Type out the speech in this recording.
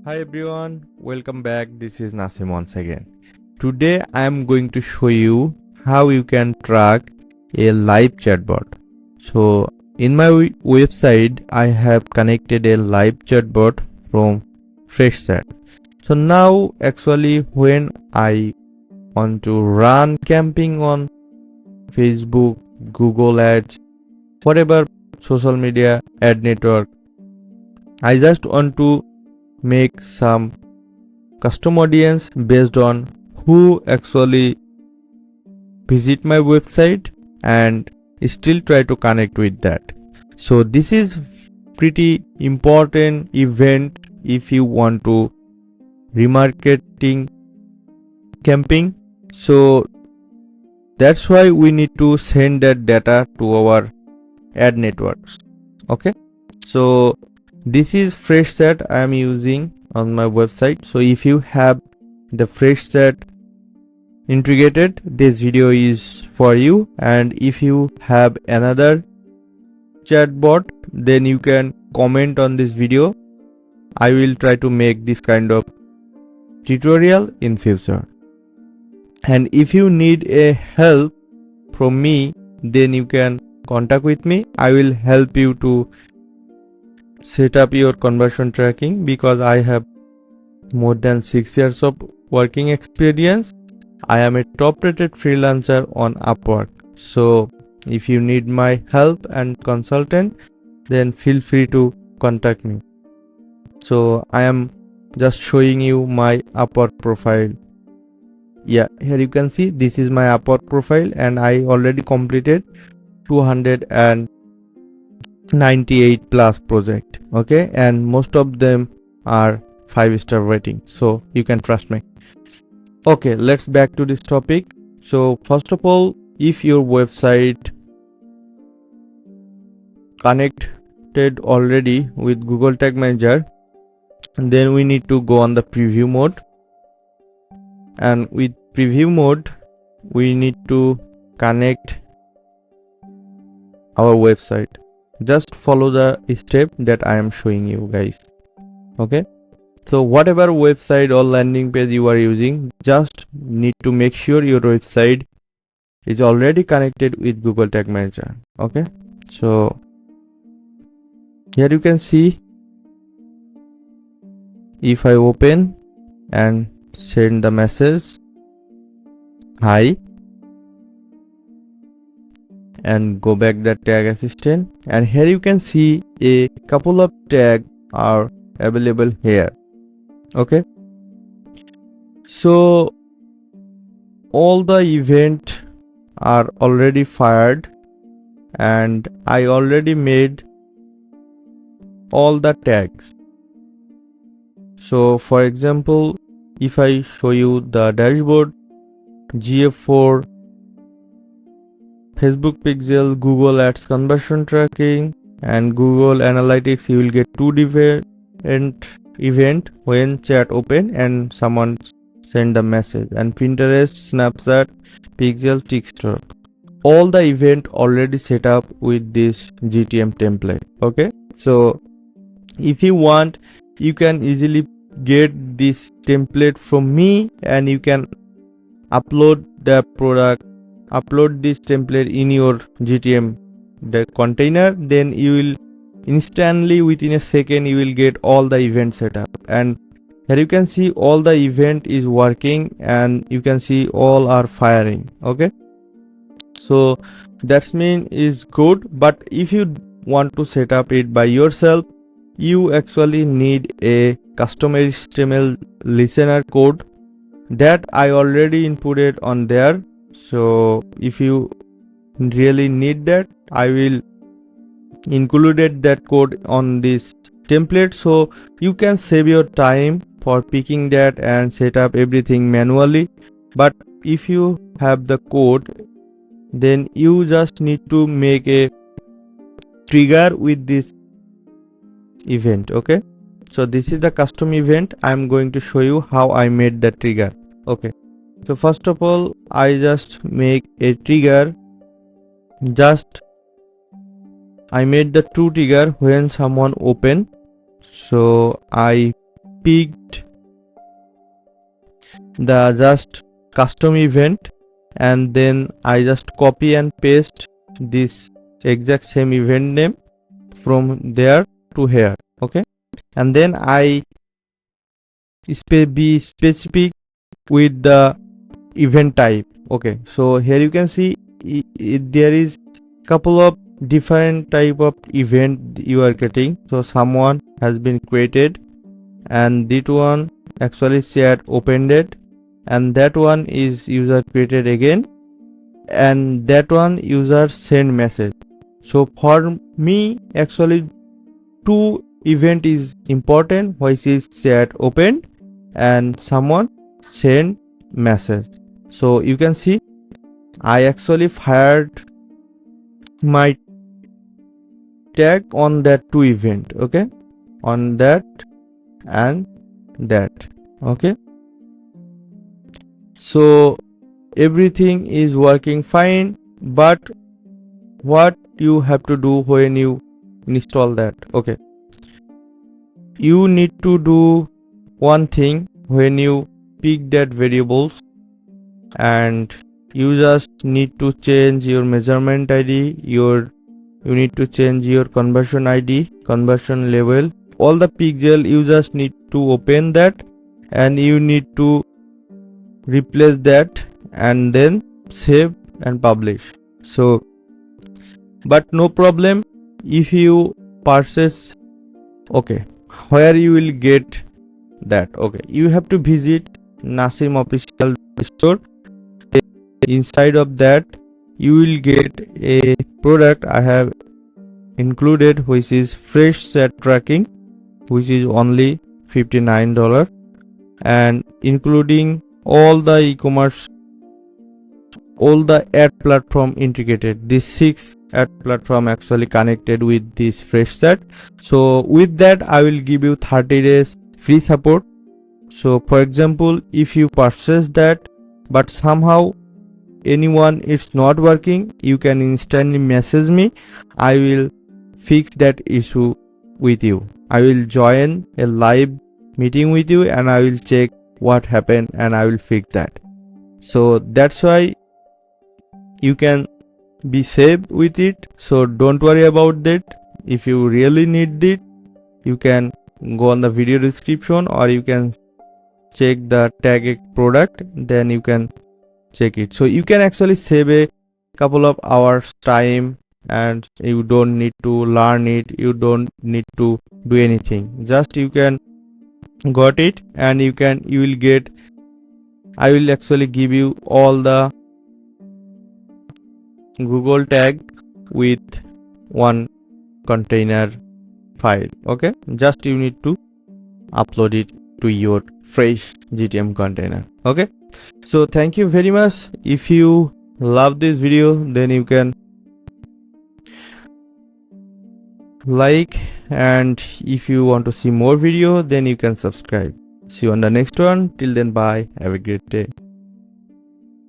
Hi everyone, welcome back. This is Nasim once again. Today I am going to show you how you can track a live chatbot. So in my website I have connected a live chatbot from Freshchat. So now actually when I want to run camping on Facebook, Google Ads, whatever social media ad network, I just want to make some custom audience based on who actually visit my website and still try to connect with that. So this is pretty important event if you want to remarketing camping. So that's why we need to send that data to our ad networks. Okay, so this is Freshchat I am using on my website. So if you have the Freshchat integrated, this video is for you, and if you have another chatbot then you can comment on this video. I will try to make this kind of tutorial in future, and if you need a help from me then you can contact with me. I will help you to set up your conversion tracking because I have more than 6 years of working experience. I am a top rated freelancer on Upwork. So if you need my help and consultant, then feel free to contact me. So I am just showing you my Upwork profile. Yeah, here you can see this is my Upwork profile and I already completed 298 plus project. Okay, and most of them are 5-star rating, so you can trust me. Okay, let's back to this topic. So first of all, if your website connected already with Google Tag Manager, then we need to go on the preview mode, and with preview mode we need to connect our website. Just follow the step that I am showing you guys. Okay, so whatever website or landing page you are using, just need to make sure your website is already connected with Google Tag Manager. Okay, so here you can see if I open and send the message hi and go back the tag assistant, and here you can see a couple of tags are available here. Okay, so all the event are already fired and I already made all the tags. So for example, if I show you the dashboard, GA4, Facebook pixel, Google Ads conversion tracking, and Google Analytics, you will get two different event when chat open and someone send the message, and Pinterest, Snapchat, Pixel, TikTok. All the event already set up with this GTM template. Okay, so if you want, you can easily get this template from me and you can upload the product, upload this template in your GTM the container, then you will instantly within a second you will get all the event setup. And here you can see all the event is working and you can see all are firing. Okay, so that's mean is good, but if you want to set up it by yourself, you actually need a custom HTML listener code that I already inputted on there. So if you really need that, I will included that code on this template, so you can save your time for picking that and set up everything manually. But if you have the code, then you just need to make a trigger with this event. Okay, so this is the custom event. I'm going to show you how I made the trigger. Okay, so first of all, I just make a trigger. I made the true trigger when someone open. So I picked the just custom event, and then I just copy and paste this exact same event name from there to here. Okay, and then I be specific with the event type. Okay, so here you can see there is couple of different type of event you are getting. So someone has been created, and that one actually shared opened it, and that one is user created again, and that one user send message. So for me actually two event is important, which is shared opened and someone send message. So you can see I actually fired my tag on that two event. Okay, on that and that. Okay, so everything is working fine, but what you have to do when you install that? Okay, you need to do one thing when you pick that variables, and you just need to change your measurement id, you need to change your conversion id, conversion level, all the pixel. You just need to open that, and you need to replace that, and then save and publish. So but no problem if you purchase. Okay, where you will get that? Okay, you have to visit Nasim official store. Inside of that you will get a product I have included, which is Freshchat tracking, which is only $59, and including all the e-commerce, all the ad platform integrated. These 6 ad platform actually connected with this Freshchat. So with that I will give you 30 days free support. So for example, if you purchase that but somehow anyone it's not working, you can instantly message me. I will fix that issue with you. I will join a live meeting with you, and I will check what happened, and I will fix that. So that's why you can be safe with it. So don't worry about that. If you really need it, you can go on the video description, or you can check the tag product, then you can check it. So you can actually save a couple of hours time, and you don't need to learn it, you don't need to do anything, just you can got it, and you will get, I will actually give you all the Google tag with one container file. Okay, just you need to upload it to your fresh GTM container. Okay, so thank you very much. If you love this video, then you can like, and if you want to see more video, then you can subscribe. See you on the next one. Till then, bye, have a great day.